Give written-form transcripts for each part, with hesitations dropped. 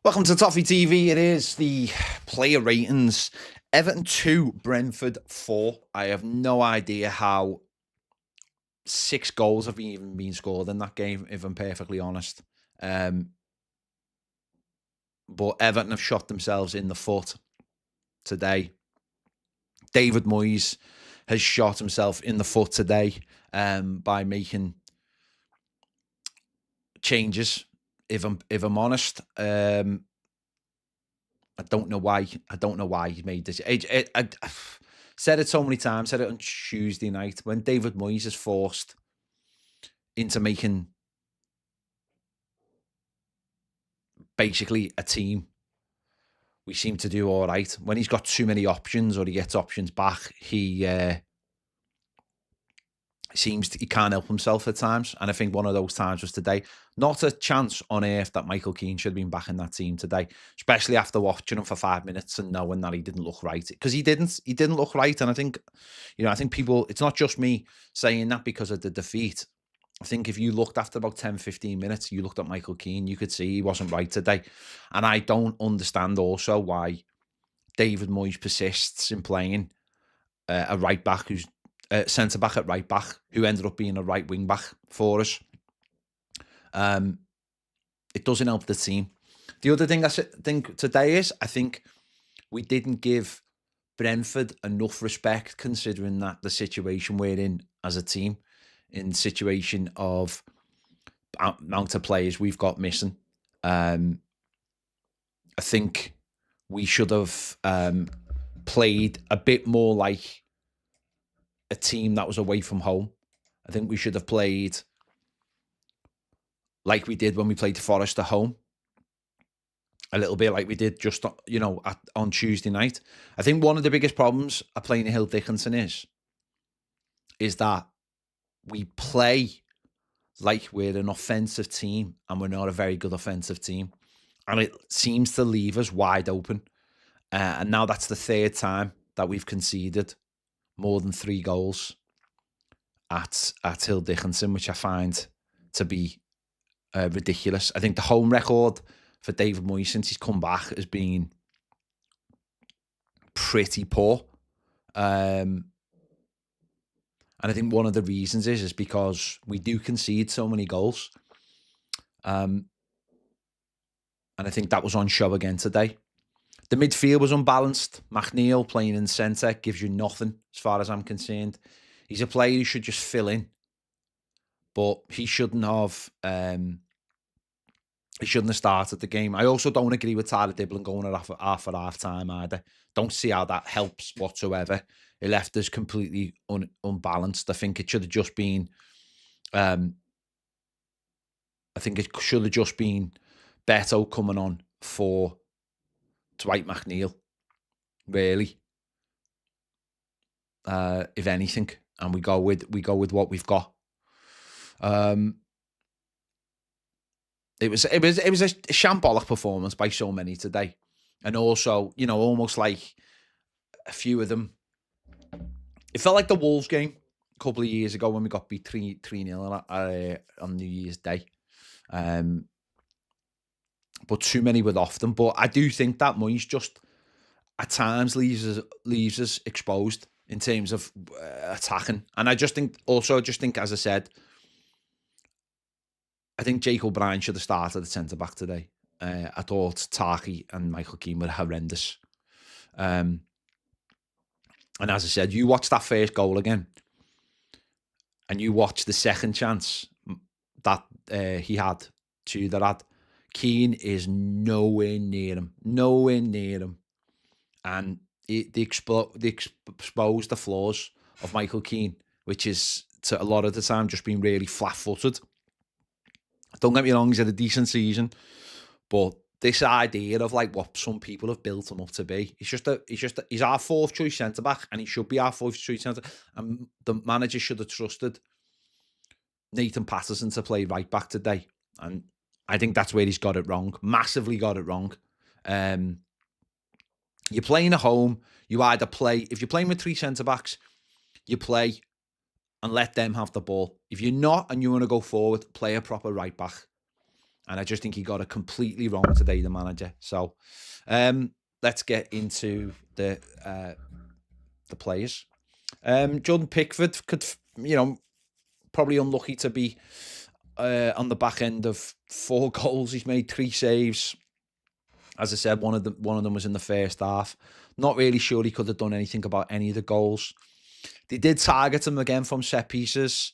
Welcome to Toffee TV. It is the player ratings. Everton 2, Brentford 4. I have no idea how 6 goals have even been scored in that game, if I'm perfectly honest. But Everton have shot themselves in the foot today. David Moyes has shot himself in the foot today by making changes. If I'm honest, I don't know why. I don't know why he made this. I said it so many times. Said it on Tuesday night when David Moyes is forced into making basically a team. We seem to do all right. When he's got too many options or he gets options back, he can't help himself at times. And I think one of those times was today. Not a chance on earth that Michael Keane should have been back in that team today, especially after watching him for 5 minutes and knowing that he didn't look right. Because he didn't look right. And I think people, it's not just me saying that because of the defeat. I think if you looked after about 10, 15 minutes, you looked at Michael Keane, you could see he wasn't right today. And I don't understand also why David Moyes persists in playing a right back who's centre back at right back, who ended up being a right wing back for us. It doesn't help the team. The other thing I think today is, I think we didn't give Brentford enough respect, considering that the situation we're in as a team, in situation of amount of players we've got missing. I think we should have played a bit more like a team that was away from home. I think we should have played like we did when we played Forest at home. A little bit like we did just, on Tuesday night. I think one of the biggest problems of playing Hill Dickinson is that we play like we're an offensive team and we're not a very good offensive team. And it seems to leave us wide open. And now that's the third time that we've conceded more than 3 goals at Hill Dickinson, which I find to be ridiculous. I think the home record for David Moyes since he's come back has been pretty poor. And I think one of the reasons is because we do concede so many goals. And I think that was on show again today. The midfield was unbalanced. McNeil playing in centre gives you nothing as far as I'm concerned. He's a player who should just fill in. But he shouldn't have started the game. I also don't agree with Tyler Dibblin going at half time either. Don't see how that helps whatsoever. It left us completely unbalanced. I think it should have just been Beto coming on for Dwight McNeil, really. If anything, and we go with what we've got. It was a shambolic performance by so many today, and also almost like a few of them. It felt like the Wolves game a couple of years ago when we got beat 3-0 on New Year's Day. But too many were off them. But I do think that Moyes just at times leaves us exposed in terms of attacking. And I just think, as I said, I think Jacob Brien should have started at centre back today. I thought Tarkowski and Michael Keane were horrendous. And as I said, you watch that first goal again, and you watch the second chance that he had to that had. Keane is nowhere near him. And they expose the flaws of Michael Keane, which is to a lot of the time just being really flat-footed. Don't get me wrong, he's had a decent season, but this idea of like what some people have built him up to be, he's our 4th choice centre back, and he should be our 4th choice centre. And the manager should have trusted Nathan Patterson to play right back today, and I think that's where he's got it wrong. Massively got it wrong. You're playing at home. You either play, if you're playing with 3 centre-backs, you play and let them have the ball. If you're not and you want to go forward, play a proper right back. And I just think he got it completely wrong today, the manager. So let's get into the players. Jordan Pickford could, probably unlucky to be on the back end of 4 goals. He's made 3 saves. As I said, one of them was in the first half. Not really sure he could have done anything about any of the goals. They did target him again from set pieces,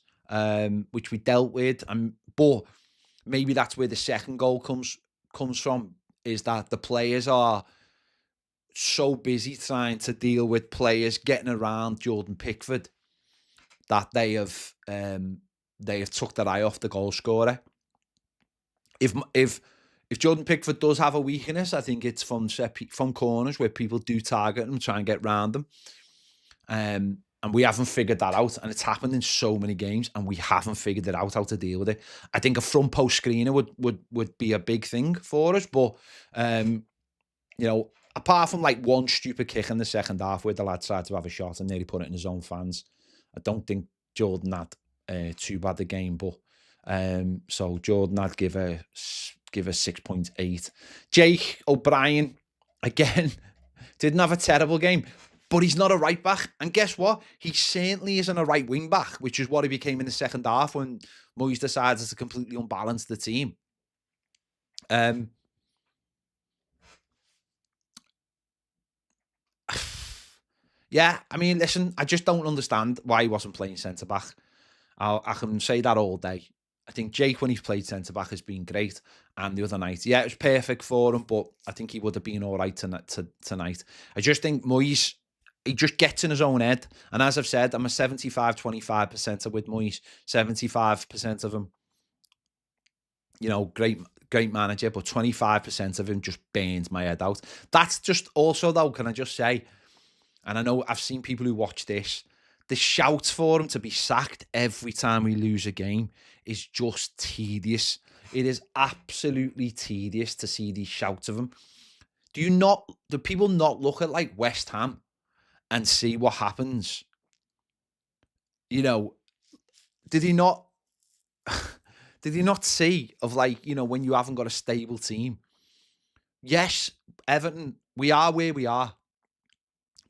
which we dealt with. But maybe that's where the second goal comes from, is that the players are so busy trying to deal with players getting around Jordan Pickford that they have took their eye off the goal scorer. If Jordan Pickford does have a weakness, I think it's from corners where people do target him, try and get round him. And we haven't figured that out, and it's happened in so many games, and we haven't figured it out how to deal with it. I think a front post screener would be a big thing for us, but apart from like one stupid kick in the second half where the lad tried to have a shot and nearly put it in his own fans, I don't think Jordan had too bad a game. But so Jordan, I'd give a 6.8. Jake O'Brien again didn't have a terrible game. But he's not a right back. And guess what? He certainly isn't a right wing back, which is what he became in the second half when Moyes decided to completely unbalance the team. Yeah, I mean, listen, I just don't understand why he wasn't playing centre-back. I can say that all day. I think Jake, when he's played centre-back, has been great. And the other night, yeah, it was perfect for him, but I think he would have been all right tonight. I just think Moyes, he just gets in his own head. And as I've said, I'm a 75-25% with Moyes. 75% of him, great manager, but 25% of him just burns my head out. That's just also, though, can I just say, and I know I've seen people who watch this, the shouts for him to be sacked every time we lose a game is just tedious. It is absolutely tedious to see these shouts of him. Do people not look at like West Ham and see what happens? Did he not see of when you haven't got a stable team? Yes, Everton, we are where we are.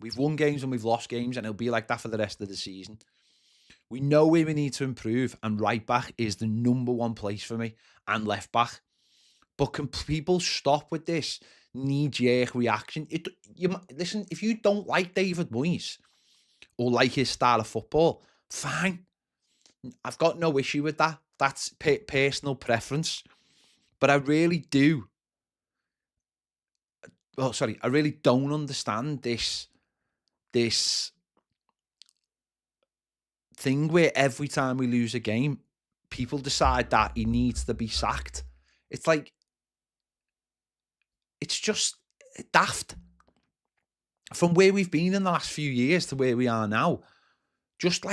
We've won games and we've lost games, and it'll be like that for the rest of the season. We know where we need to improve, and right back is the number one place for me, and left back. But can people stop with this knee-jerk reaction? Listen, if you don't like David Moyes or like his style of football, fine. I've got no issue with that. That's personal preference. But I really do. I really don't understand this thing where every time we lose a game, people decide that he needs to be sacked. It's like, it's just daft. From where we've been in the last few years to where we are now, just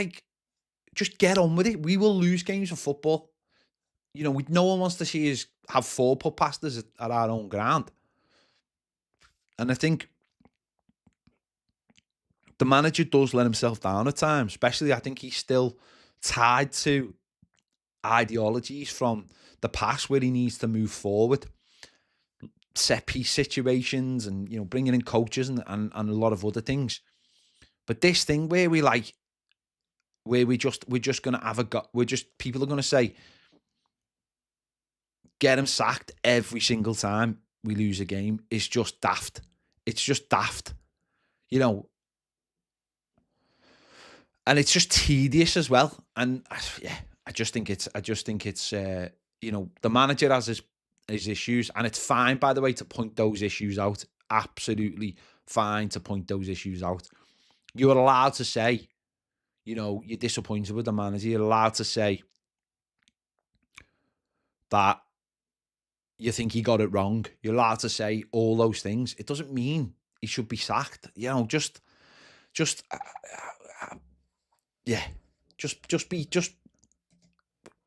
get on with it. We will lose games of football. No one wants to see us have 4 put past us at our own ground. And I think the manager does let himself down at times, especially I think he's still tied to ideologies from the past where he needs to move forward. Set piece situations and, bringing in coaches and a lot of other things. But this thing where we're just going to have a go, people are going to say, get him sacked every single time we lose a game is just daft. It's just daft, and it's just tedious as well. And yeah, I just think it's the manager has his issues, and it's fine, by the way, to point those issues out. Absolutely fine to point those issues out. You're allowed to say, you're disappointed with the manager. You're allowed to say that you think he got it wrong. You're allowed to say all those things. It doesn't mean he should be sacked. Just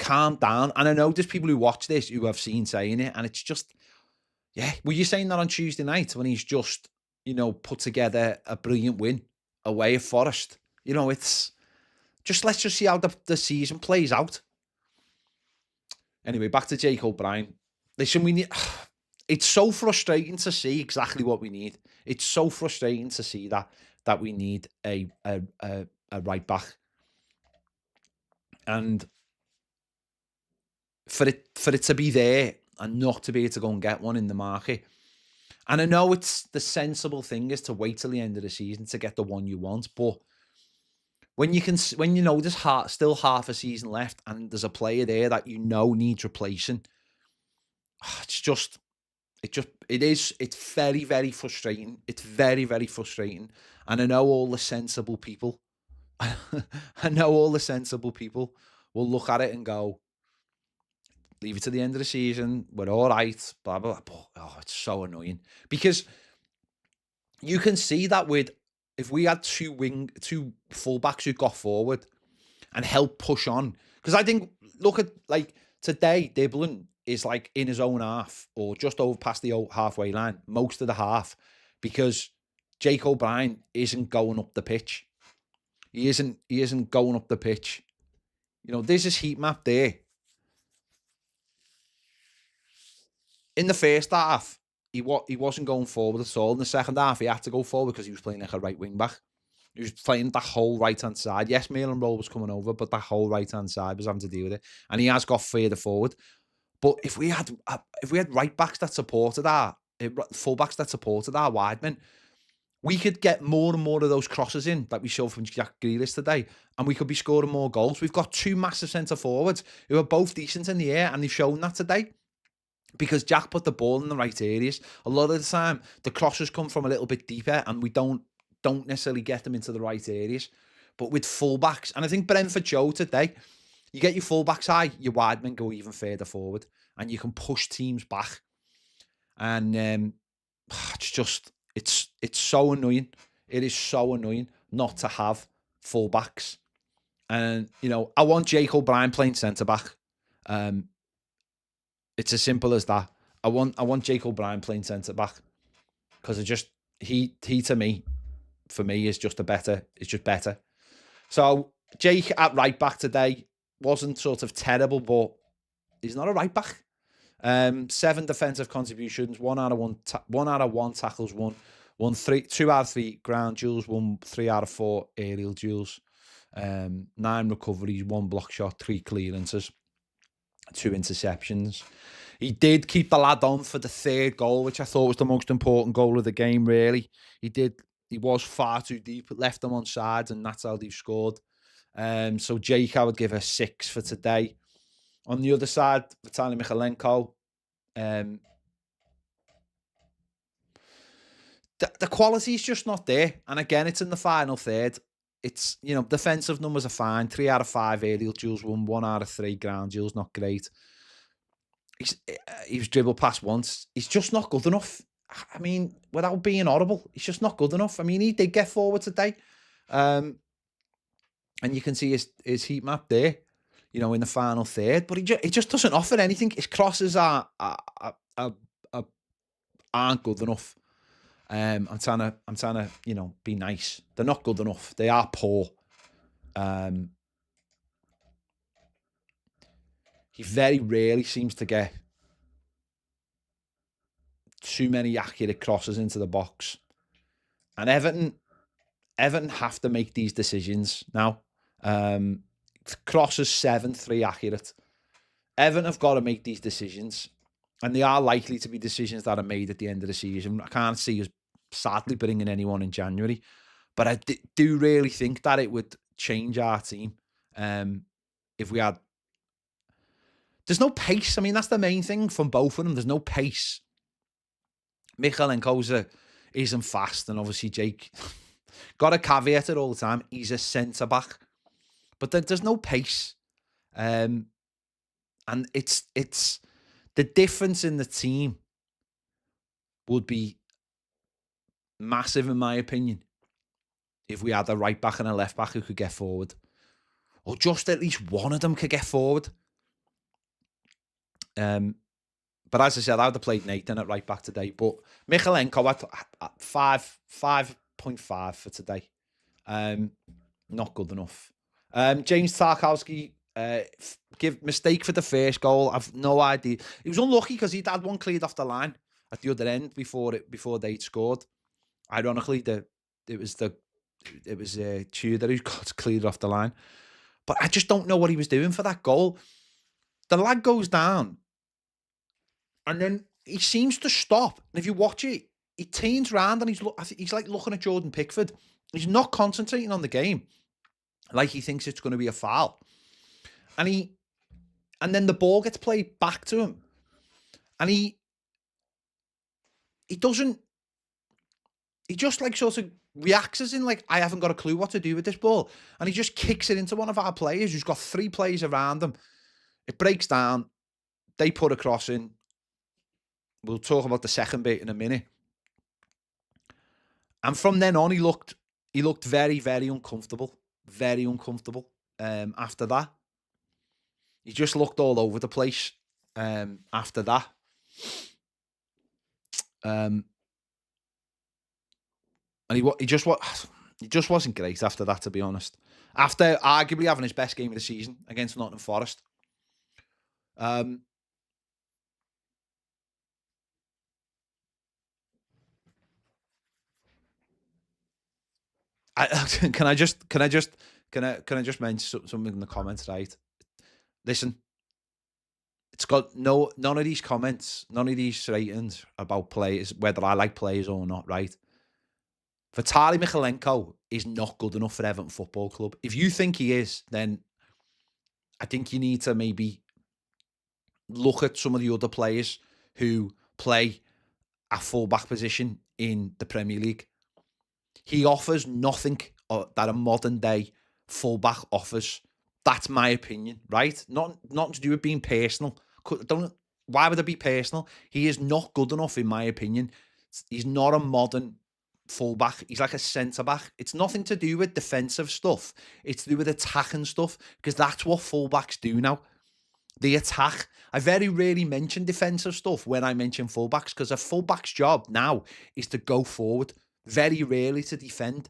calm down. And I know there's people who watch this who have seen saying it, and it's just, were you saying that on Tuesday night when he's just, put together a brilliant win away at Forest? It's just, let's just see how the season plays out. Anyway, back to Jake O'Brien. listen, we need. It's so frustrating to see exactly what we need. It's so frustrating to see that we need a right back, and for it to be there and not to be able to go and get one in the market. And I know it's the sensible thing is to wait till the end of the season to get the one you want, but when you know there's still half a season left and there's a player there that you know needs replacing, it's very, very frustrating. It's very, very frustrating. And I know all the sensible people, I know all the sensible people will look at it and go, leave it to the end of the season. We're all right. Blah, blah, blah. Oh, it's so annoying because you can see that if we had two fullbacks who got forward and helped push on. Because I think, look at like today, Diblin is like in his own half or just over past the halfway line most of the half because Jake O'Brien isn't going up the pitch. He isn't going up the pitch. You know, there's his heat map there. In the first half, he wasn't going forward at all. In the second half, he had to go forward because he was playing like a right wing back. He was playing that whole right-hand side. Yes, Maitland Rowe was coming over, but that whole right-hand side was having to deal with it. And he has got further forward. But if we had right backs that supported full-backs that supported our wide men, we could get more and more of those crosses in that we saw from Jack Grealish today, and we could be scoring more goals. We've got two massive centre-forwards who are both decent in the air, and they've shown that today. Because Jack put the ball in the right areas. A lot of the time, the crosses come from a little bit deeper, and we don't necessarily get them into the right areas. But with fullbacks, and I think Brentford showed today, you get your fullbacks high, your wide men go even further forward, and you can push teams back. And it's so annoying. It is so annoying not to have fullbacks. And you know, I want Jake O'Brien playing centre back. It's as simple as that. I want Jake O'Brien playing centre back because he to me, for me, is just better. So Jake at right back today wasn't sort of terrible, but he's not a right back. 7 defensive contributions, 1 out of 1 tackles, won 2 out of 3 ground duels, 3 out of 4 aerial duels, 9 recoveries, 1 block shot, 3 clearances, 2 interceptions. He did keep the lad on for the 3rd goal, which I thought was the most important goal of the game, really. He was far too deep, left them on sides, and that's how they've scored. So Jake, I would give a 6 for today. On the other side, Vitaly Mykolenko, the quality is just not there. And again, it's in the final third. It's, you know, defensive numbers are fine. 3 out of 5 aerial duels, 1 out of 3 ground duels, not great. He was dribbled past once. He's just not good enough. I mean, without being horrible, he's just not good enough. I mean, he did get forward today. And you can see his heat map there, you know, in the final third. But he just doesn't offer anything. His crosses aren't good enough. I'm trying to, you know, be nice. They're not good enough. They are poor. He very rarely seems to get too many accurate crosses into the box. And Everton have to make these decisions now. Crosses 7, 3 accurate. Everton have got to make these decisions. And they are likely to be decisions that are made at the end of the season. I can't see us sadly bringing anyone in January. But I do really think that it would change our team if we had... There's no pace. I mean, that's the main thing from both of them. There's no pace. Mykolenko isn't fast. And obviously Jake... got to caveat it all the time. He's a centre-back. But there's no pace. And it's the difference in the team would be massive, in my opinion, if we had a right back and a left back who could get forward. Or just at least one of them could get forward. But as I said, I would have played Nathan at right back today. But Mykolenko at 5.5 for today. Not good enough. James Tarkowski Give mistake for the first goal. I've no idea. He was unlucky because he'd had one cleared off the line at the other end before they'd scored. Ironically, it was Tudor who got cleared off the line. But I just don't know what he was doing for that goal. The lad goes down, and then he seems to stop. And if you watch it, he turns around and he's like looking at Jordan Pickford. He's not concentrating on the game, like he thinks it's going to be a foul. And then the ball gets played back to him, and he doesn't. He just like sort of reacts as in like, I haven't got a clue what to do with this ball, and he just kicks it into one of our players who's got 3 players around him. It breaks down. They put a cross in. We'll talk about the second bit in a minute. And from then on, he looked very, very uncomfortable. Very uncomfortable. After that, he just looked all over the place. After that, and he just wasn't great after that, to be honest. After arguably having his best game of the season against Nottingham Forest. Can I just mention something in the comments, right? Listen, it's got none of these comments, none of these ratings about players, whether I like players or not, right? Vitaly Mykolenko is not good enough for Everton Football Club. If you think he is, then I think you need to maybe look at some of the other players who play a fullback position in the Premier League. He offers nothing that a modern day fullback offers. That's my opinion, right? Not to do with being personal. Why would it be personal? He is not good enough, in my opinion. He's not a modern fullback. He's like a centre-back. It's nothing to do with defensive stuff. It's to do with attacking stuff, because that's what fullbacks do now. They attack. I very rarely mention defensive stuff when I mention fullbacks, because a fullback's job now is to go forward. Very rarely to defend.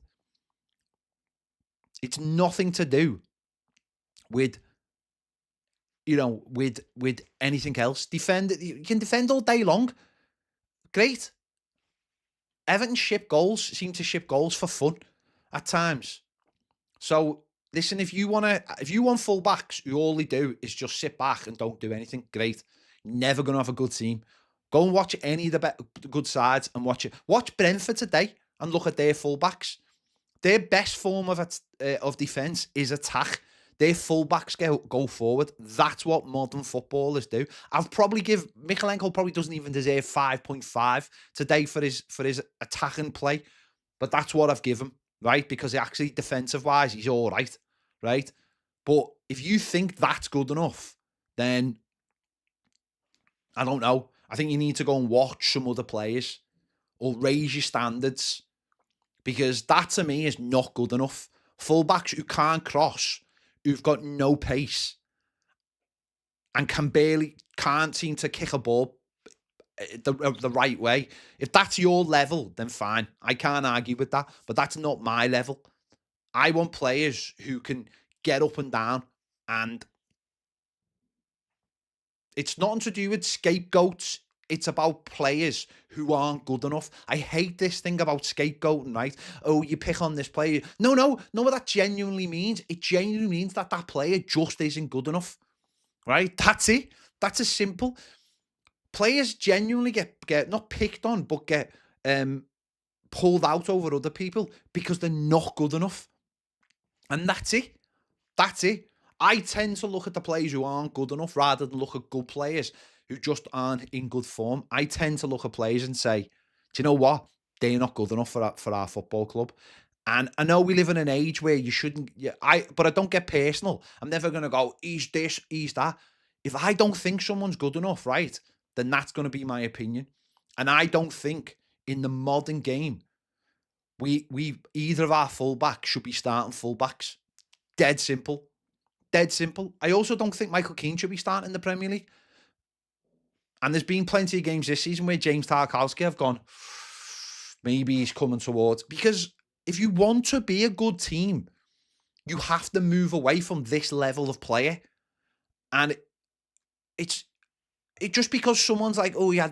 It's nothing to do with, with anything else. You can defend all day long. Great. Everton seem to ship goals for fun at times. So listen, if you want fullbacks who all they do is just sit back and don't do anything, great. You're never going to have a good team. Go and watch any of the good sides and watch it. Watch Brentford today and look at their fullbacks. Their best form of defence is attack. Their fullbacks go forward. That's what modern footballers do. Mykolenko probably doesn't even deserve 5.5 today for his attacking play, but that's what I've given, right? Because actually, defensive wise, he's all right, right? But if you think that's good enough, then I don't know. I think you need to go and watch some other players or raise your standards, because that to me is not good enough. Fullbacks who can't cross, who've got no pace, and can't seem to kick a ball the right way. If that's your level, then fine. I can't argue with that, but that's not my level. I want players who can get up and down, and it's nothing to do with scapegoats. It's about players who aren't good enough. I hate this thing about scapegoating, right? Oh, you pick on this player. No, what that genuinely means. It genuinely means that player just isn't good enough, right? That's it. That's as simple. Players genuinely get not picked on, but get pulled out over other people because they're not good enough. And that's it. That's it. I tend to look at the players who aren't good enough rather than look at good players who just aren't in good form. I tend to look at players and say, do you know what? They're not good enough for our football club. And I know we live in an age where you shouldn't, but I don't get personal. I'm never going to go, he's this, he's that. If I don't think someone's good enough, right, then that's going to be my opinion. And I don't think in the modern game, we either of our fullbacks should be starting fullbacks. Dead simple. Dead simple. I also don't think Michael Keane should be starting in the Premier League. And there's been plenty of games this season where James Tarkowski have gone, maybe he's coming towards. Because if you want to be a good team, you have to move away from this level of player. And it's just because someone's like, oh, yeah,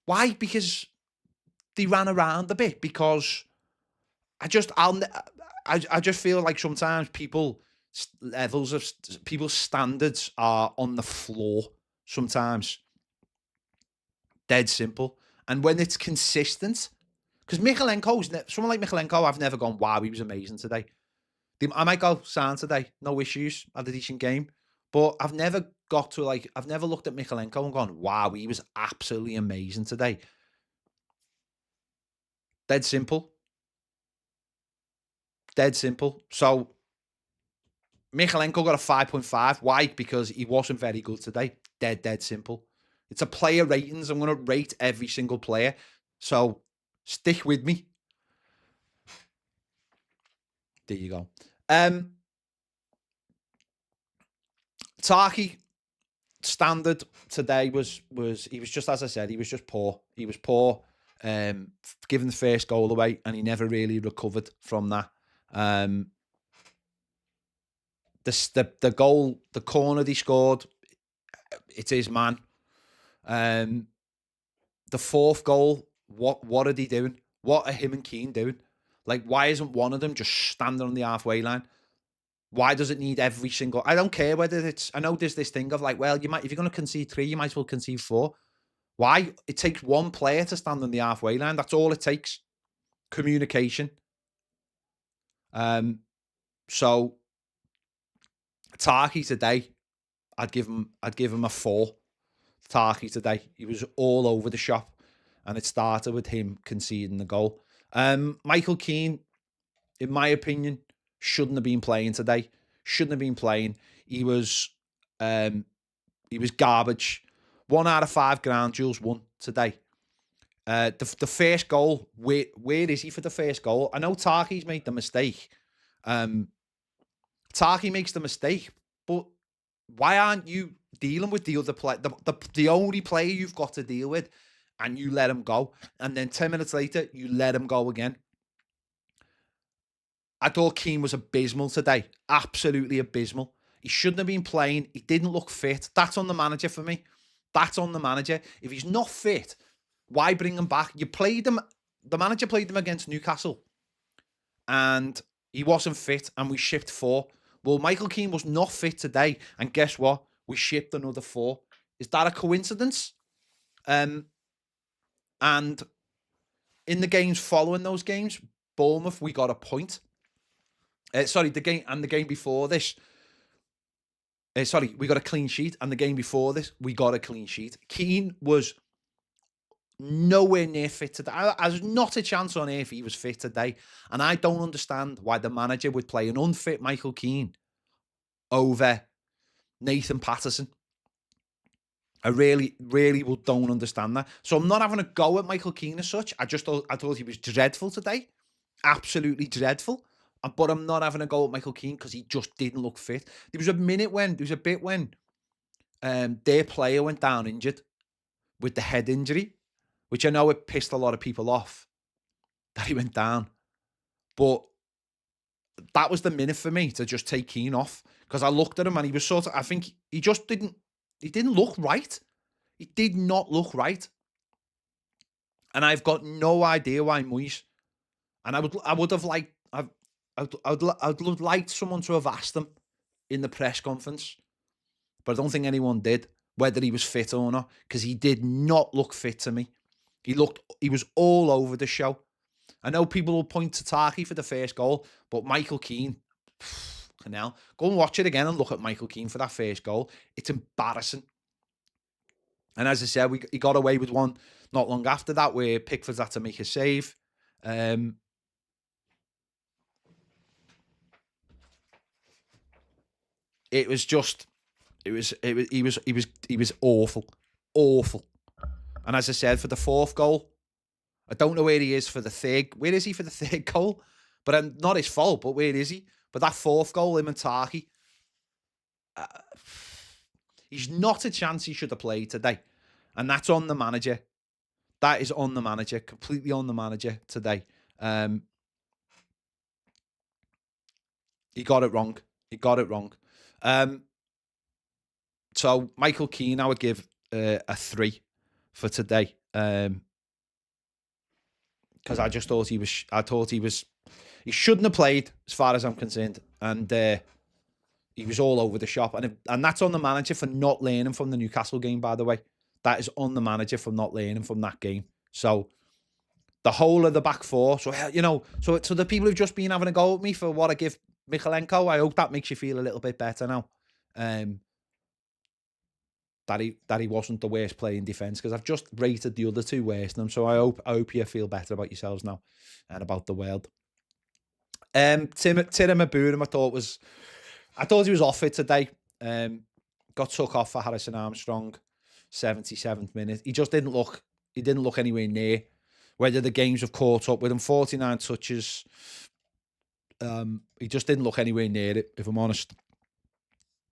why? Because they ran around a bit. Because I just feel like sometimes people's standards are on the floor sometimes. Dead simple. And when it's consistent, because someone like Michalenko, I've never gone, wow, he was amazing today. I might go, sound today, no issues, had a decent game. But I've never looked at Michalenko and gone, wow, he was absolutely amazing today. Dead simple. Dead simple. So Michalenko got a 5.5. Why? Because he wasn't very good today. Dead simple. It's a player ratings. I'm going to rate every single player. So stick with me. There you go. Tarky standard today was he was just, as I said, he was just poor. He was poor, giving the first goal away, and he never really recovered from that. The goal, the corner they scored, it's his man. The fourth goal, what are they doing? What are him and Keane doing? Like, why isn't one of them just standing on the halfway line? Why does it need every single? I don't care whether it's. I know there's this thing of like, well, if you're going to concede 3, you might as well concede 4. Why? It takes one player to stand on the halfway line. That's all it takes. Communication. So Tarky today, I'd give him a 4. Tarky today, he was all over the shop, and it started with him conceding the goal. Michael Keane, in my opinion, shouldn't have been playing today. Shouldn't have been playing. He was garbage. 1 out of 5 ground duels won today. The first goal, where is he for the first goal? I know Tarky's made the mistake. Tarky makes the mistake, but why aren't you dealing with the other player, the only player you've got to deal with, and you let him go? And then 10 minutes later, you let him go again. I thought Keane was abysmal today. Absolutely abysmal. He shouldn't have been playing. He didn't look fit. That's on the manager for me. That's on the manager. If he's not fit, why bring him back? You played him. The manager played him against Newcastle, and he wasn't fit, and we shipped 4. Well, Michael Keane was not fit today, and guess what? We shipped another 4. Is that a coincidence? And in the games following those games, Bournemouth, we got a point. The game before this. We got a clean sheet, and the game before this, we got a clean sheet. Keane was nowhere near fit today. There's not a chance on earth he was fit today, and I don't understand why the manager would play an unfit Michael Keane over Nathan Patterson. I really, really don't understand that. So I'm not having a go at Michael Keane as such. I thought he was dreadful today, absolutely dreadful. But I'm not having a go at Michael Keane because he just didn't look fit. There was a bit when their player went down injured with the head injury, which I know it pissed a lot of people off that he went down. But that was the minute for me to just take Keane off, because I looked at him and he was I think he just didn't look right. He did not look right. And I've got no idea why Moyes. And I would have liked, I'd liked someone to have asked him in the press conference, but I don't think anyone did, whether he was fit or not, because he did not look fit to me. He was all over the show. I know people will point to Tarky for the first goal, but Michael Keane, now go and watch it again and look at Michael Keane for that first goal. It's embarrassing. And as I said, he got away with one not long after that, where Pickford had to make a save. It was awful. And as I said, for the fourth goal, I don't know where he is for the third. Where is he for the third goal? But not his fault, but where is he? But that fourth goal, him and Tarky, he's not a chance he should have played today. And that's on the manager. That is on the manager, completely on the manager today. He got it wrong. So Michael Keane, I would give a 3 for today. Because I just thought he shouldn't have played, as far as I'm concerned. And he was all over the shop. And that's on the manager for not learning from the Newcastle game, by the way. That is on the manager for not learning from that game. So the whole of the back four. So, so the people who've just been having a go at me for what I give Mykolenko, I hope that makes you feel a little bit better now. That he wasn't the worst player in defence, because I've just rated the other two worst. And so I hope you feel better about yourselves now and about the world. Tim Maburum, I thought he was off it today. Got took off for Harrison Armstrong, 77th minute. He just didn't look anywhere near whether the games have caught up with him. 49 touches. He just didn't look anywhere near it, if I'm honest.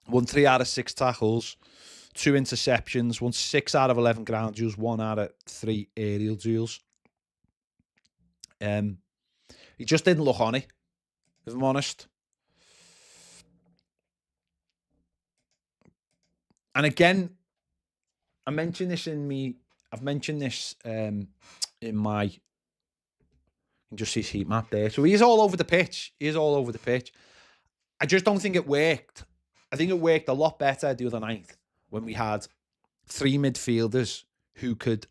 Won 3 out of 6 tackles, 2 interceptions, won 6 out of 11 ground duels, 1 out of 3 aerial duels. He just didn't look on it, if I'm honest. And again, I've mentioned this in my, you can just see his heat map there. So he is all over the pitch. I just don't think it worked. I think it worked a lot better the other night when we had 3 midfielders who could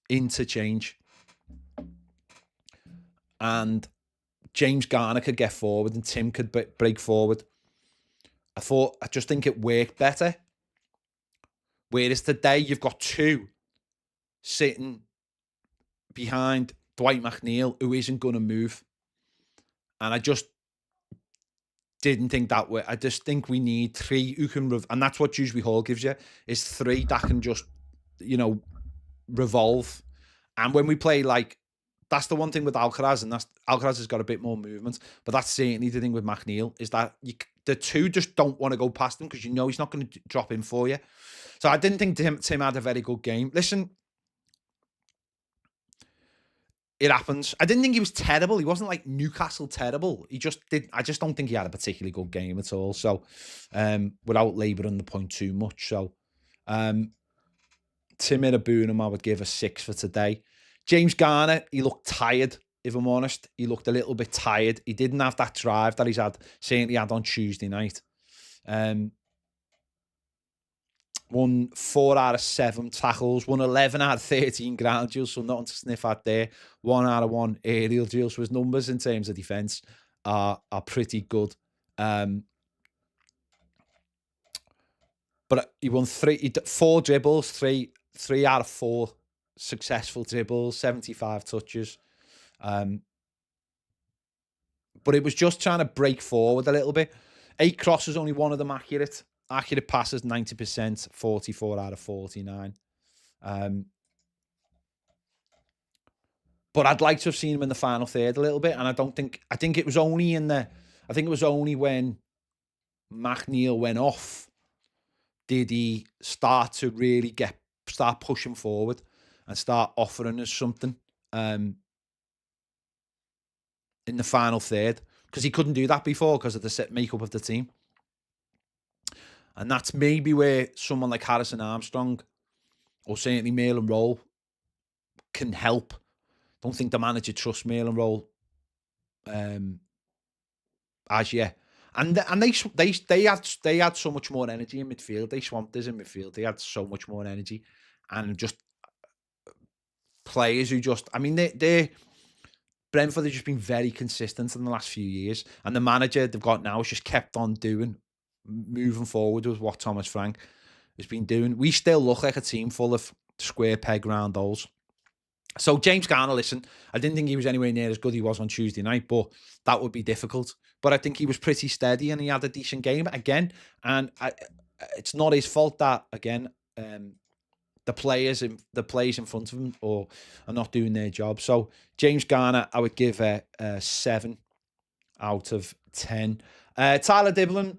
interchange. And James Garner could get forward and Tim could break forward. I just think it worked better. Whereas today you've got 2 sitting behind Dwight McNeil who isn't going to move. And I just didn't think that way. I just think we need 3 who can, and that's what Dewsbury Hall gives you, is 3 that can just, revolve. And when we play that's the one thing with Alcaraz, and Alcaraz has got a bit more movement, but that's certainly the thing with McNeil, is that the 2 just don't want to go past him because he's not going to drop in for you. So I didn't think Tim had a very good game. Listen, it happens. I didn't think he was terrible. He wasn't like Newcastle terrible. I just don't think he had a particularly good game at all. So, without labouring the point too much. So, Tim Irabunum, I would give a 6 for today. James Garner, he looked tired, if I'm honest. He looked a little bit tired. He didn't have that drive that certainly had on Tuesday night. Won 4 out of 7 tackles, won 11 out of 13 ground duels, so nothing to sniff at there. 1 out of 1 aerial duels. So his numbers in terms of defence are pretty good. But he won 4 dribbles, 3 out of 4 successful dribbles, 75 touches. But it was just trying to break forward a little bit. 8 crosses, only 1 of them accurate. Accurate passes, 90%, 44 out of 49. But I'd like to have seen him in the final third a little bit. And I think it was only when McNeil went off did he start to really start pushing forward and start offering us something in the final third. Because he couldn't do that before because of the set makeup of the team. And that's maybe where someone like Harrison Armstrong or certainly Maitland Rowe can help. Don't think the manager trusts Maitland Rowe as yet. And they had so much more energy in midfield. They swamped us in midfield. They had so much more energy. And just players who Brentford have just been very consistent in the last few years. And the manager they've got now has just kept on moving forward with what Thomas Frank has been doing. We still look like a team full of square peg round holes. So James Garner, listen, I didn't think he was anywhere near as good as he was on Tuesday night, but that would be difficult. But I think he was pretty steady and he had a decent game again. And it's not his fault that, again, the players in front of him are not doing their job. So James Garner, I would give a 7 out of 10. Tyler Dibblin,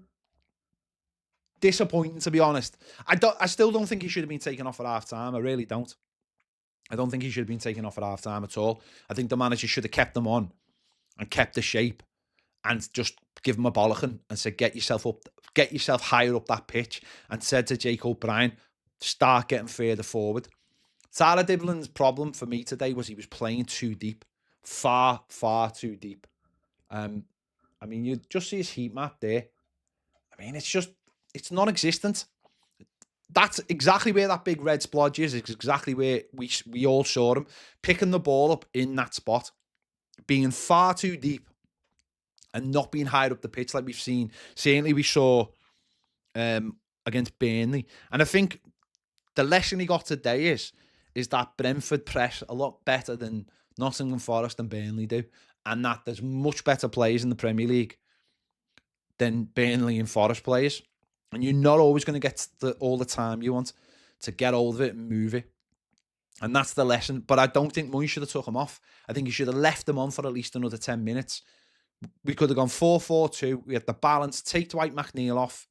disappointing, to be honest. I still don't think he should have been taken off at half time. I really don't. I don't think he should have been taken off at half time at all. I think the manager should have kept him on and kept the shape and just give him a bollocking and said, get yourself higher up that pitch, and said to Jacob Brien, start getting further forward. Tyler Diblin's problem for me today was he was playing too deep, far too deep. I mean, you just see his heat map there. I mean, it's non-existent. That's exactly where that big red splodge is. It's exactly where we all saw him picking the ball up in that spot, being far too deep and not being higher up the pitch like we've seen. Certainly we saw against Burnley. And I think the lesson he got today is that Brentford press a lot better than Nottingham Forest and Burnley do, and that there's much better players in the Premier League than Burnley and Forest players. And you're not always going to get all the time you want to get hold of it and move it. And that's the lesson. But I don't think Moyes should have took him off. I think he should have left him on for at least another 10 minutes. We could have gone 4-4-2. We had the balance. Take Dwight McNeil off.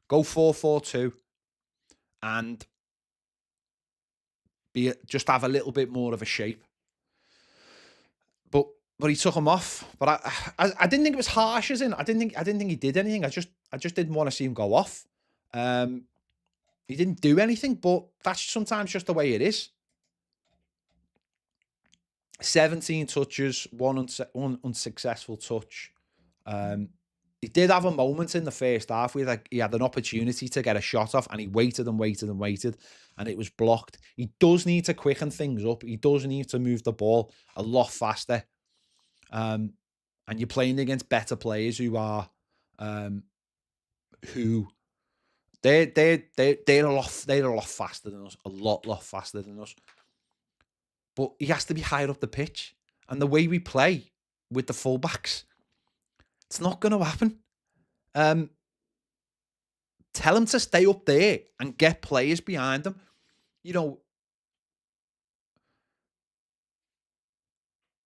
Go 4-4-2. And just have a little bit more of a shape. But he took him off. But I didn't think it was harsh as in. I didn't think he did anything. I just didn't want to see him go off. He didn't do anything, but that's sometimes just the way it is. 17 touches, one unsuccessful touch. He did have a moment in the first half where he had an opportunity to get a shot off, and he waited and waited and waited, and it was blocked. He does need to quicken things up. He does need to move the ball a lot faster. And you're playing against better players who are they're a lot faster than us, a lot faster than us. But he has to be higher up the pitch, and the way we play with the fullbacks, it's not going to happen. Tell him to stay up there and get players behind him. You know,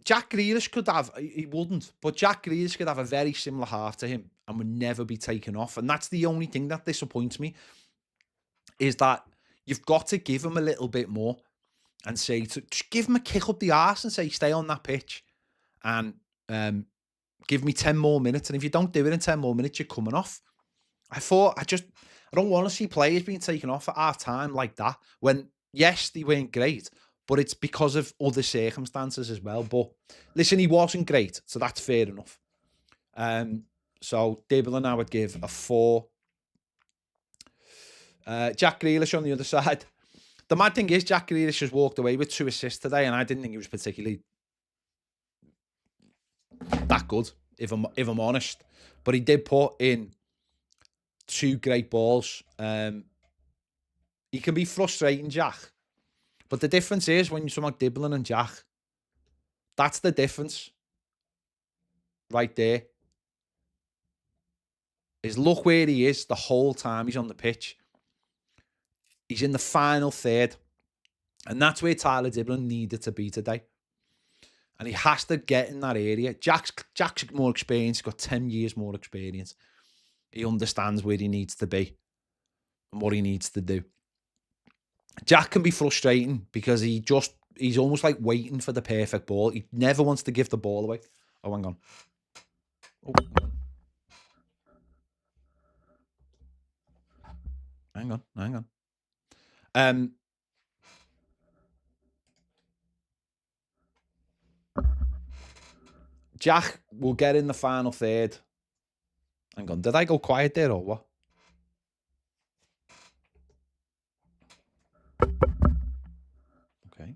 Jack Grealish could have, he wouldn't, but Jack Grealish could have a very similar half to him and would never be taken off. And that's the only thing that disappoints me, is that you've got to give him a little bit more and say, just give him a kick up the arse and say, stay on that pitch and give me 10 more minutes. And if you don't do it in 10 more minutes, you're coming off. I don't want to see players being taken off at half time like that when, yes, they weren't great, but it's because of other circumstances as well. But listen, he wasn't great, so that's fair enough. So Dibbling, I would give a 4. Jack Grealish on the other side. The mad thing is, Jack Grealish has walked away with 2 assists today, and I didn't think he was particularly that good, if I'm honest. But he did put in 2 great balls. He can be frustrating, Jack. But the difference is when you're someone like Dibbling and Jack, that's the difference. Right there. Is look where he is the whole time he's on the pitch. He's in the final third. And that's where Tyler Dibbling needed to be today. And he has to get in that area. Jack's more experienced. He's got 10 years more experience. He understands where he needs to be and what he needs to do. Jack can be frustrating because he's almost like waiting for the perfect ball. He never wants to give the ball away. Oh, hang on. Oh, hang on. Jack will get in the final third. Hang on, did I go quiet there or what? Okay.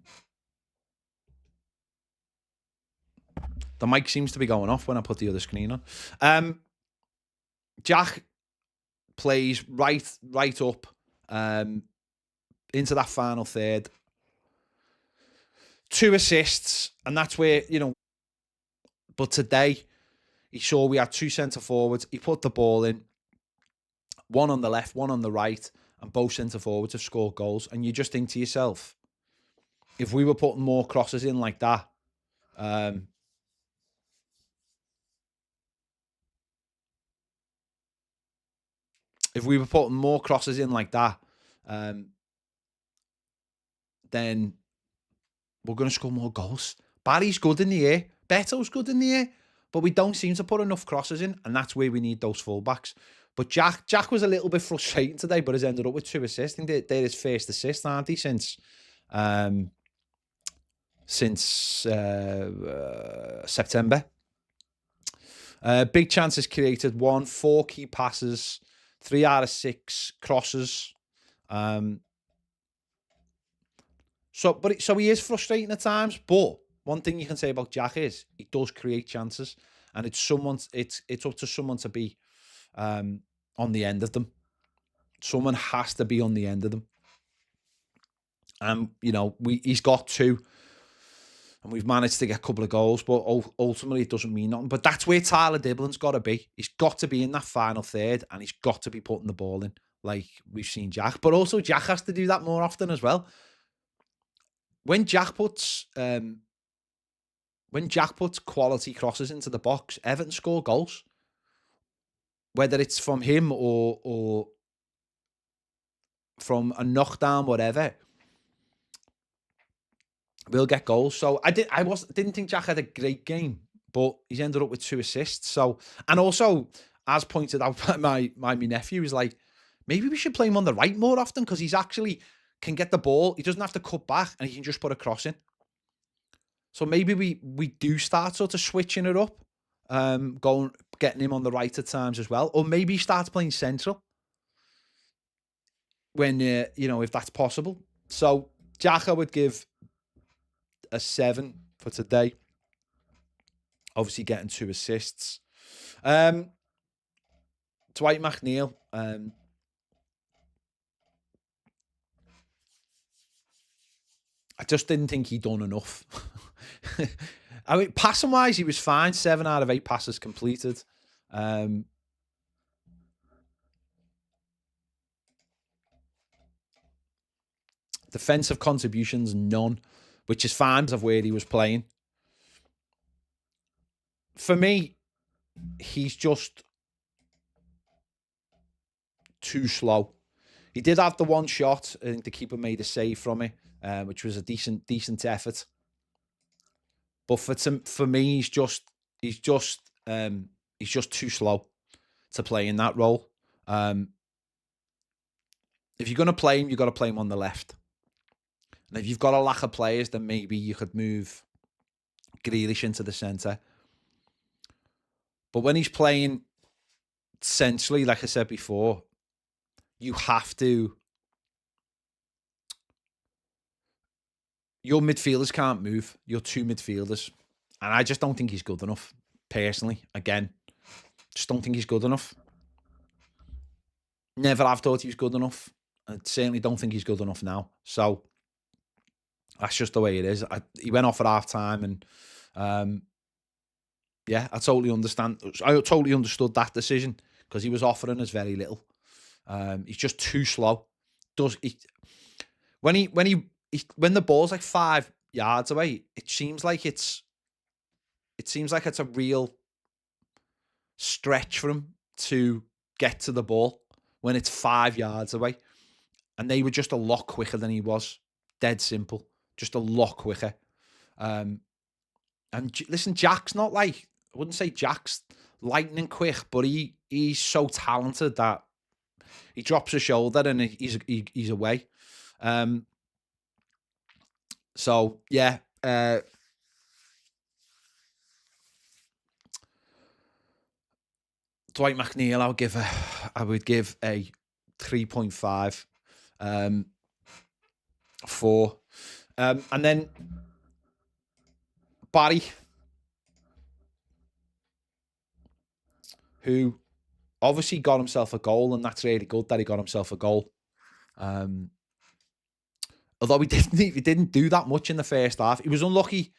The mic seems to be going off when I put the other screen on. Jack plays right up into that final third. 2 assists, and that's where, but today he saw we had 2 centre forwards. He put the ball in, one on the left, one on the right, and both centre forwards have scored goals. And you just think to yourself, if we were putting more crosses in like that, then we're going to score more goals. Barry's good in the air. Beto's good in the air. but we don't seem to put enough crosses in, and that's where we need those fullbacks. But Jack was a little bit frustrating today, but has ended up with 2 assists. I think they're his first assist, aren't they, since September. Big chances created, 1, 4 key passes, 3 out of 6 crosses. So he is frustrating at times, but one thing you can say about Jack is he does create chances, and it's up to someone to be on the end of them. Someone has to be on the end of them. And he's got 2, and we've managed to get a couple of goals, but ultimately it doesn't mean nothing. But that's where Tyler Diblin's got to be. He's got to be in that final third, and he's got to be putting the ball in, like we've seen Jack. But also Jack has to do that more often as well. When Jack puts quality crosses into the box, Everton score goals. Whether it's from him or from a knockdown, whatever, we'll get goals. So didn't think Jack had a great game, but he's ended up with 2 assists. So, and also, as pointed out by my nephew, is like, maybe we should play him on the right more often, because he's actually can get the ball. He doesn't have to cut back, and he can just put a cross in. So maybe we do start sort of switching it up, getting him on the right at times as well, or maybe he starts playing central when if that's possible. So Jack, I would give a 7 for today. Obviously getting 2 assists. Dwight McNeil. I just didn't think he'd done enough. I mean, passing wise, he was fine. 7 out of 8 passes completed. Defensive contributions, none, which is fine because of where he was playing. For me, he's just too slow. He did have the one shot. I think the keeper made a save from it, which was a decent effort. But for me, he's just too slow to play in that role. If you're going to play him, you've got to play him on the left. And if you've got a lack of players, then maybe you could move Grealish into the centre. But when he's playing centrally, like I said before, you have to... Your midfielders can't move. Your 2 midfielders. And I just don't think he's good enough, personally. Again, just don't think he's good enough. Never have thought he was good enough. I certainly don't think he's good enough now. So that's just the way it is. He went off at half time, and yeah, I totally understand. I totally understood that decision, because he was offering us very little. He's just too slow. When the ball's like 5 yards away, it seems like it's a real stretch for him to get to the ball when it's 5 yards away. And they were just a lot quicker than he was. Dead simple. Just a lot quicker. And listen, Jack's not like... I wouldn't say Jack's lightning quick, but he's so talented that he drops a shoulder and he's away. So, yeah. Dwight McNeil, I would give a 3.5. 4. And then Barry, who obviously got himself a goal, and that's really good that he got himself a goal. Although he didn't do that much in the first half. He was unlucky.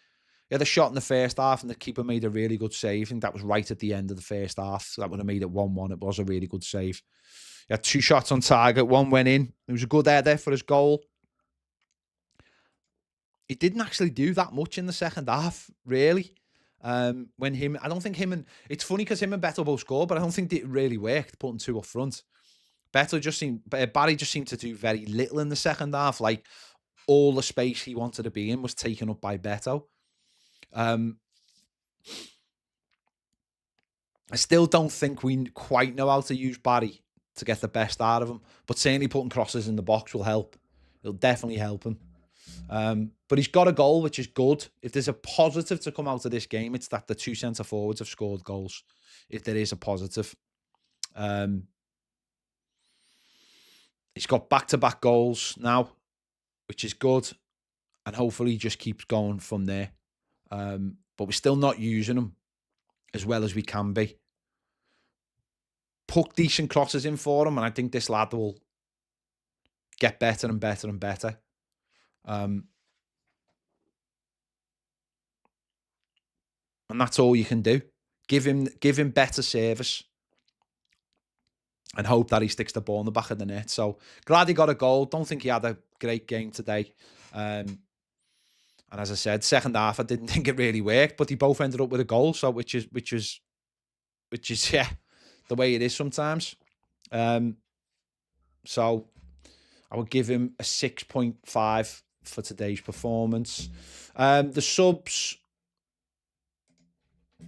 He had a shot in the first half, and the keeper made a really good save. I think that was right at the end of the first half. That would have made it 1-1. It was a really good save. He had 2 shots on target. One went in. It was a good header for his goal. He didn't actually do that much in the second half, really. I don't think him and... It's funny because him and Beto both scored, but I don't think it really worked, putting 2 up front. Barry just seemed to do very little in the second half. Like, all the space he wanted to be in was taken up by Beto. I still don't think we quite know how to use Barry to get the best out of him, but certainly putting crosses in the box will help. It'll definitely help him. But he's got a goal, which is good. If there's a positive to come out of this game, it's that the two centre forwards have scored goals. If there is a positive, he's got back-to-back goals now, which is good, and hopefully he just keeps going from there. But we're still not using him as well as we can be. Put decent crosses in for him, and I think this lad will get better and better and better. And that's all you can do. Give him better service and hope that he sticks the ball in the back of the net. So glad he got a goal. Don't think he had a great game today. And as I said, second half I didn't think it really worked, but they both ended up with a goal. So which is yeah, the way it is sometimes. So I would give him a 6.5 for today's performance. The subs,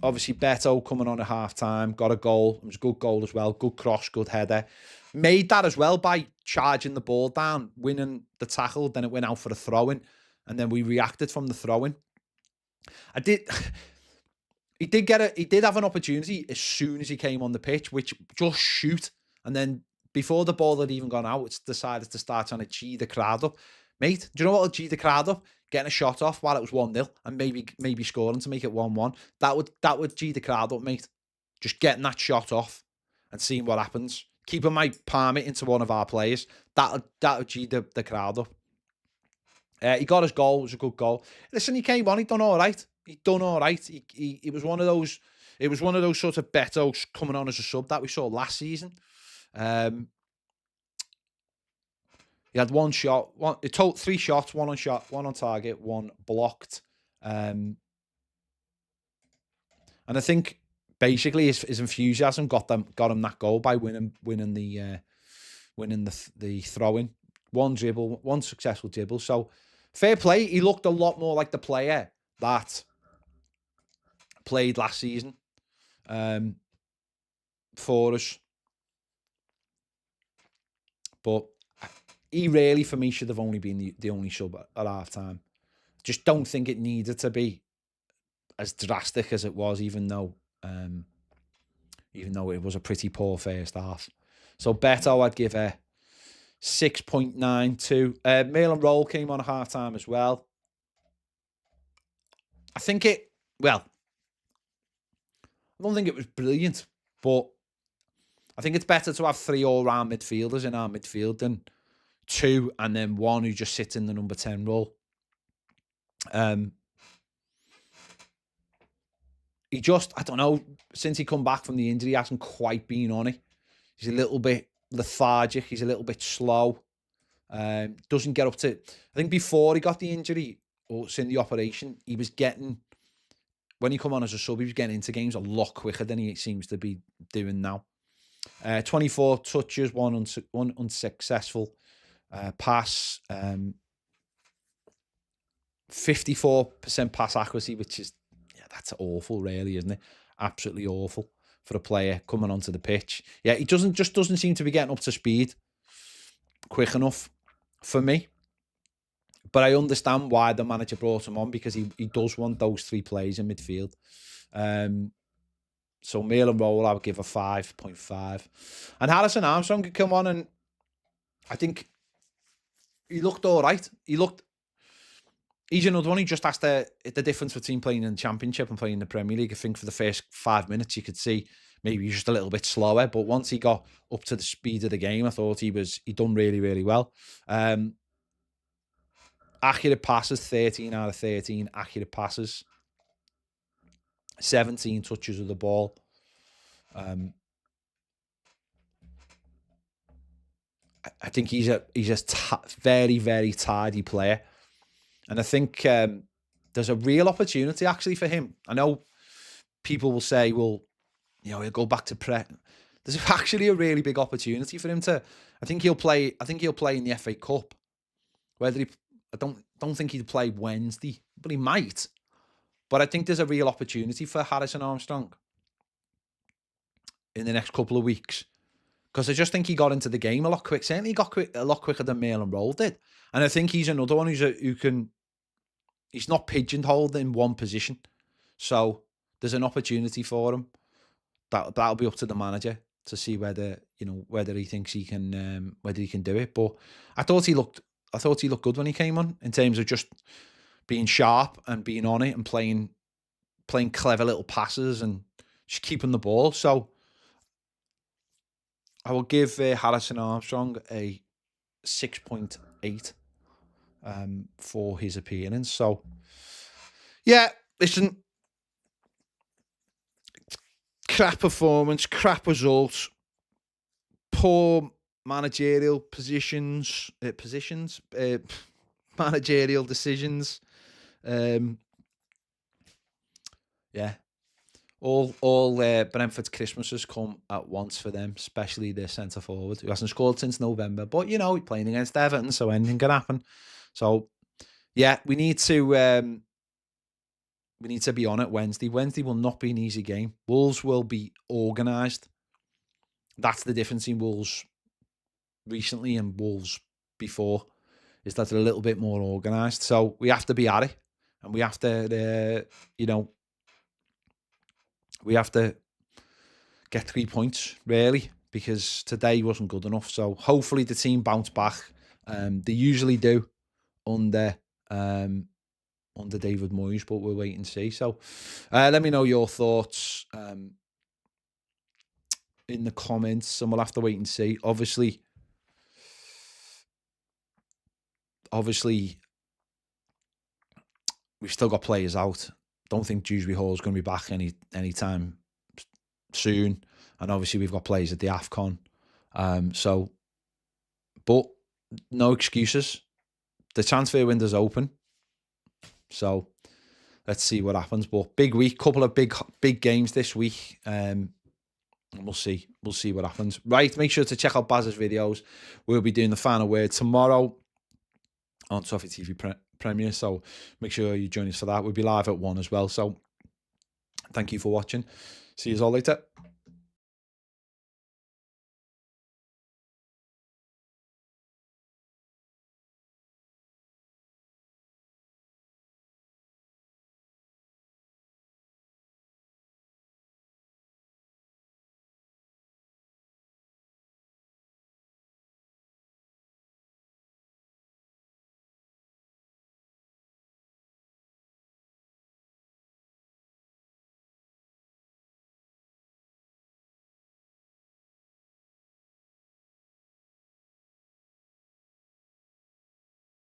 obviously Beto coming on at half-time, got a goal. It was a good goal as well. Good cross, good header. Made that as well by charging the ball down, winning the tackle. Then it went out for a throw-in, and then we reacted from the throw-in. He did have an opportunity as soon as he came on the pitch, which just shoot. And then before the ball had even gone out, it's decided to start trying to G the crowd up. Mate, do you know what will G the crowd up? Getting a shot off while it was 1-0 and maybe scoring to make it 1-1. That would G the crowd up, mate. Just getting that shot off and seeing what happens. Keeping my palm it into one of our players. That would G the crowd up. He got his goal. It was a good goal. Listen, he came on. He done all right. He was one of those. It was one of those sort of Betos coming on as a sub that we saw last season. He had one shot. It totaled 3 shots. One on target. One blocked. And I think basically his enthusiasm got him that goal by winning the throw-in. One successful dribble. So fair play. He looked a lot more like the player that played last season for us. But he really, for me, should have only been the only sub at half-time. Just don't think it needed to be as drastic as it was, even though it was a pretty poor first half. So Beto, I'd give a 6.92. Mail and Roll came on at half-time as well. I don't think it was brilliant, but I think it's better to have 3 all-round midfielders in our midfield than 2 and then 1 who just sits in the number 10 role. He just, I don't know, since he come back from the injury, he hasn't quite been on it. He's a little bit lethargic. He's a little bit slow. Doesn't get up to, I think before he got the injury, or in the operation, he was getting, when he come on as a sub, he was getting into games a lot quicker than he seems to be doing now. 24 touches, one unsuccessful pass, 54% pass accuracy, which is, that's awful, really, isn't it? Absolutely awful for a player coming onto the pitch. Yeah, he doesn't seem to be getting up to speed quick enough for me. But I understand why the manager brought him on, because he does want those 3 players in midfield. So Mail and Roll, I would give a 5.5. And Harrison Armstrong could come on, and I think he looked all right. He's another one. He just has the difference between playing in the Championship and playing in the Premier League. I think for the first 5 minutes, you could see maybe he's just a little bit slower. But once he got up to the speed of the game, I thought he done really, really well. Accurate passes, 13 out of 13 accurate passes. 17 touches of the ball. I think he's a very, very tidy player. And I think there's a real opportunity actually for him. I know people will say, well, he'll go back to Prep. There's actually a really big opportunity for him to. I think he'll play in the FA Cup. I don't think he'd play Wednesday, but he might. But I think there's a real opportunity for Harrison Armstrong. in the next couple of weeks. Because I just think he got into the game a lot quick. Certainly he got a lot quicker than Maitland Roll did. And I think he's another one he's not pigeonholed in one position. So there's an opportunity for him. That'll be up to the manager to see whether he thinks he can whether he can do it. But I thought he looked good when he came on, in terms of just being sharp and being on it and playing clever little passes and just keeping the ball. So I will give Harrison Armstrong a 6.8 for his appearance. So yeah, listen, crap performance, crap results, poor managerial managerial decisions. Yeah, all Brentford's Christmases come at once for them, especially their centre forward, who hasn't scored since November. But he's playing against Everton, so anything can happen. So yeah, we need to be on it Wednesday. Wednesday will not be an easy game. Wolves will be organised. That's the difference in Wolves recently and Wolves before, is that they're a little bit more organised. So we have to be at it, and we have to, we have to get 3 points, really, because today wasn't good enough. So hopefully the team bounce back. They usually do under David Moyes, but we'll wait and see. So let me know your thoughts in the comments, and we'll have to wait and see. Obviously, we've still got players out. Don't think Dewsbury Hall is going to be back anytime soon. And obviously we've got players at the AFCON. But no excuses. The transfer window's open. So let's see what happens. But big week, couple of big games this week. And we'll see. We'll see what happens. Right, make sure to check out Baz's videos. We'll be doing the final word tomorrow on Toffee TV Premier. So make sure you join us for that. We'll be live at 1 as well. So thank you for watching. See you all later.